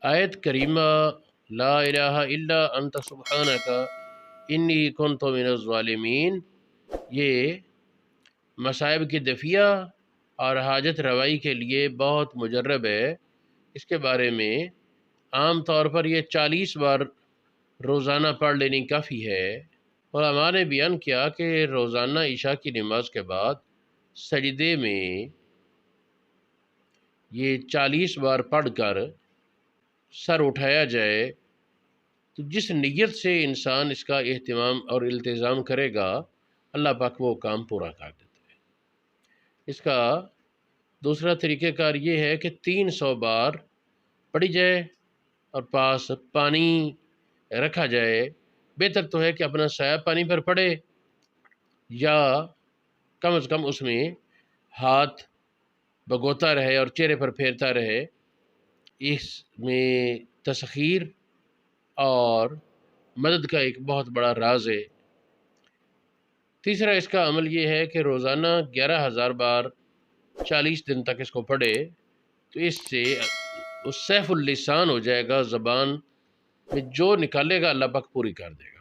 آیت کریمہ لا الہ الا انت سبحانک انی کنت من الظالمین، یہ مصائب کی دفیہ اور حاجت روائی کے لیے بہت مجرب ہے۔ اس کے بارے میں عام طور پر یہ 40 بار روزانہ پڑھ لینی کافی ہے۔ علماء نے بیان کیا کہ روزانہ عشاء کی نماز کے بعد سجدے میں یہ 40 بار پڑھ کر سر اٹھایا جائے تو جس نیت سے انسان اس کا اہتمام اور التزام کرے گا، اللہ پاک وہ کام پورا کر دیتا ہے۔ اس کا دوسرا طریقہ کار یہ ہے کہ 300 بار پڑھی جائے اور پاس پانی رکھا جائے۔ بہتر تو ہے کہ اپنا سایہ پانی پر پڑے، یا کم از کم اس میں ہاتھ بھگوتا رہے اور چہرے پر پھیرتا رہے۔ اس میں تسخیر اور مدد کا ایک بہت بڑا راز ہے۔ تیسرا اس کا عمل یہ ہے کہ روزانہ 11,000 بار 40 دن تک اس کو پڑھے تو اس سے وہ سیف اللسان ہو جائے گا، زبان میں جو نکالے گا اللہ پاک پوری کر دے گا۔